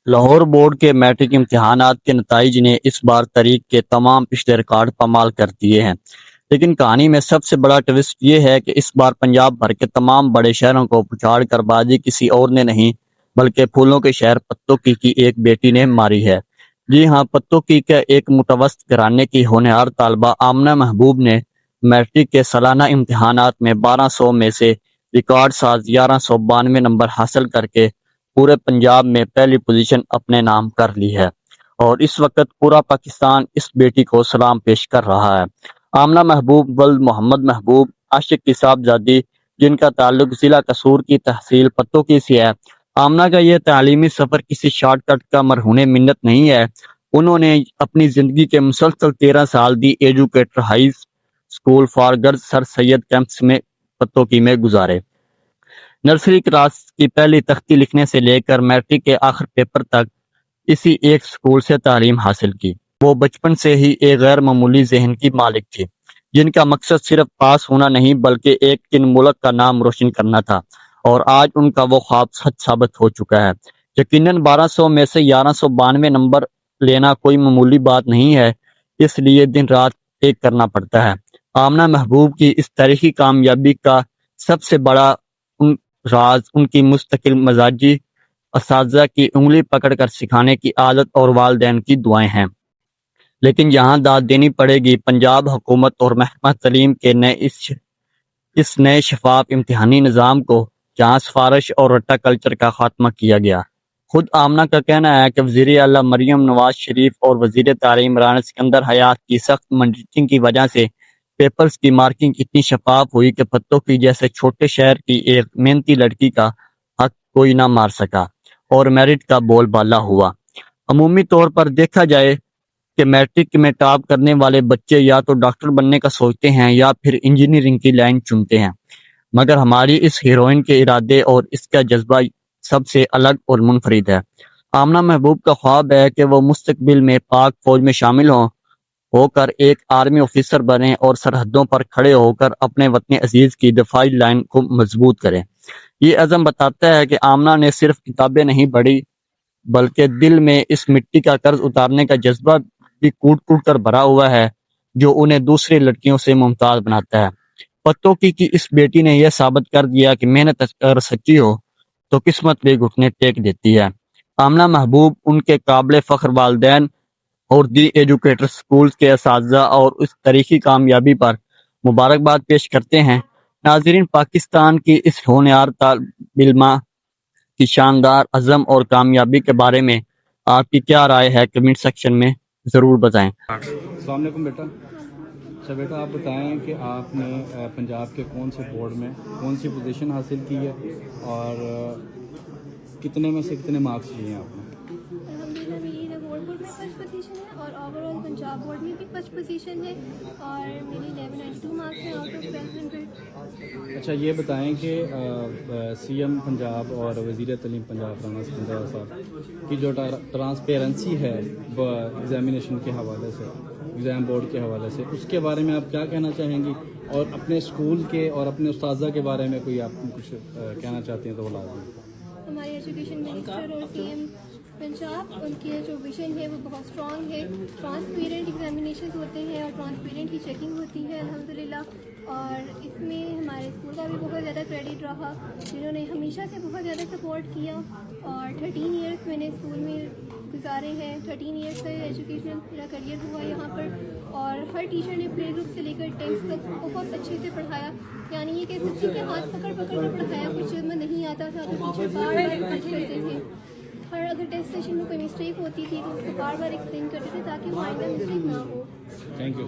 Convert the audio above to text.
Lahore board کے matric امتحانات کے نتائج نے اس بار تاریخ کے تمام پچھلے ریکارڈ پامال کر دیے ہیں، لیکن کہانی میں سب سے بڑا ٹوسٹ یہ ہے کہ اس بار پنجاب بھر کے تمام بڑے شہروں کو پچھاڑ کر بازی کسی اور نے نہیں بلکہ پھولوں کے شہر پتوں کی ایک بیٹی نے ماری ہے۔ جی ہاں، پتوں کی کے ایک متوسط گھرانے کی ہونہار طالبہ آمنہ محبوب نے میٹرک کے سالانہ امتحانات میں 1200 میں سے ریکارڈ ساز 1192 نمبر حاصل کر کے پورے پنجاب میں پہلی پوزیشن اپنے نام کر لی ہے، اور اس وقت پورا پاکستان اس بیٹی کو سلام پیش کر رہا ہے۔ آمنہ محبوب ولد محمد محبوب عاشق کی صاحبزادی، جن کا تعلق ضلع قصور کی تحصیل پتوں کی سے ہے۔ آمنہ کا یہ تعلیمی سفر کسی شارٹ کٹ کا مرہون منت نہیں ہے۔ انہوں نے اپنی زندگی کے مسلسل 13 سال the educator high school for girls sir Syed campus میں پتوں کی میں گزارے۔ نرسری کلاس کی پہلی تختی لکھنے سے لے کر میٹرک کے آخر پیپر تک اسی ایک اسکول سے تعلیم حاصل کی۔ وہ بچپن سے ہی ایک غیر معمولی ذہن کی مالک تھی، جن کا مقصد صرف پاس ہونا نہیں بلکہ ایک دن ملک کا نام روشن کرنا تھا، اور آج ان کا وہ خواب سچ ثابت ہو چکا ہے۔ یقیناً 1200 میں سے 1192 نمبر لینا کوئی معمولی بات نہیں ہے، اس لیے دن رات ایک کرنا پڑتا ہے۔ آمنہ محبوب کی اس تاریخی کامیابی کا سب سے بڑا راز ان کی مستقل مزاجی، اساتذہ کی انگلی پکڑ کر سکھانے کی عادت اور والدین کی دعائیں ہیں۔ لیکن یہاں داد دینی پڑے گی پنجاب حکومت اور محکمہ تعلیم کے اس نئے شفاف امتحانی نظام کو، جہاں سفارش اور رٹا کلچر کا خاتمہ کیا گیا۔ خود آمنہ کا کہنا ہے کہ وزیر اعلیٰ مریم نواز شریف اور وزیر تعلیم رانا سکندر حیات کی سخت مانیٹرنگ کی وجہ سے پیپرز کی مارکنگ اتنی شفاف ہوئی کہ پتوں کی جیسے چھوٹے شہر کی ایک محنتی لڑکی کا حق کوئی نہ مار سکا، اور میرٹ کا بول بالا ہوا۔ عمومی طور پر دیکھا جائے کہ میٹرک میں ٹاپ کرنے والے بچے یا تو ڈاکٹر بننے کا سوچتے ہیں یا پھر انجینئرنگ کی لائن چنتے ہیں، مگر ہماری اس ہیروئن کے ارادے اور اس کا جذبہ سب سے الگ اور منفرد ہے۔ آمنہ محبوب کا خواب ہے کہ وہ مستقبل میں پاک فوج میں شامل ہو کر ایک آرمی آفیسر بنے اور سرحدوں پر کھڑے ہو کر اپنے وطن عزیز کی دفاعی لائن کو مضبوط کریں۔ یہ عزم بتاتا ہے کہ آمنہ نے صرف کتابیں نہیں پڑھی بلکہ دل میں اس مٹی کا قرض اتارنے کا جذبہ بھی کوٹ کوٹ کر بھرا ہوا ہے، جو انہیں دوسری لڑکیوں سے ممتاز بناتا ہے۔ پتوں کی اس بیٹی نے یہ ثابت کر دیا کہ محنت اگر سچی ہو تو قسمت بھی گھٹنے ٹیک دیتی ہے۔ آمنہ محبوب، ان کے قابل فخر والدین اور دی ایجوکیٹر اسکولز کے اساتذہ اور اس تاریخی کامیابی پر مبارکباد پیش کرتے ہیں۔ ناظرین، پاکستان کی اس ہونہار طالب علمہ کی شاندار عزم اور کامیابی کے بارے میں آپ کی کیا رائے ہے؟ کمنٹ سیکشن میں ضرور بتائیں۔ السلام علیکم بیٹا۔ اچھا بیٹا، آپ بتائیں کہ آپ نے پنجاب کے کون سے بورڈ میں کون سی پوزیشن حاصل کی ہے اور کتنے میں سے کتنے مارکس لیے ہیں آپ نے؟ الحمدللہ میری لاہور بورڈ میں فرسٹ پوزیشن ہے اور اوور آل پنجاب بورڈ میں بھی فرسٹ پوزیشن ہے، اور میری 1192 مارکس ہیں آؤٹ آف 1200۔ اچھا یہ بتائیں کہ سی ایم پنجاب اور وزیر تعلیم پنجاب رانا سکندر صاحب کی جو ٹرانسپیرنسی ہے ایگزامینیشن کے حوالے سے، ایگزام بورڈ کے حوالے سے، اس کے بارے میں آپ کیا کہنا چاہیں گی؟ اور اپنے اسکول کے اور اپنے اساتذہ کے بارے میں کوئی آپ کچھ کہنا چاہتی ہیں تو وہ لازمی۔ ہمارے ایجوکیشن منسٹر اور سی ایم پنجاب، ان کی جو ویژن ہے وہ بہت اسٹرانگ ہے۔ ٹرانسپیرنٹ ایگزامینیشنز ہوتے ہیں اور ٹرانسپیرنٹ ہی چیکنگ ہوتی ہے الحمدللہ، اور اس میں ہمارے اسکول کا بھی بہت زیادہ کریڈٹ رہا، جنہوں نے ہمیشہ سے بہت زیادہ سپورٹ کیا، اور 13 ایئرس میں نے اسکول میں گزارے ہیں۔ 13 ایئرس کا ایجوکیشنل میرا کریئر ہوا یہاں پر، اور ہر ٹیچر نے پلے گروپ سے لے کر 10th تک بہت اچھے سے پڑھایا، یعنی یہ کہہ سکتے ہیں کہ ہاتھ پکڑ پکڑ کر پڑھایا، کچھ میں نہیں آتا تھا تو ٹیچر بار بار پوچھ کرتے تھے، ہر اگر ٹیسٹ سیشن میں کوئی مسٹیک ہوتی تھی تو اس کو بار بار ایکسپلین کرتے تھے تاکہ وہ آئندہ مسٹیک نہ ہو۔ Thank you.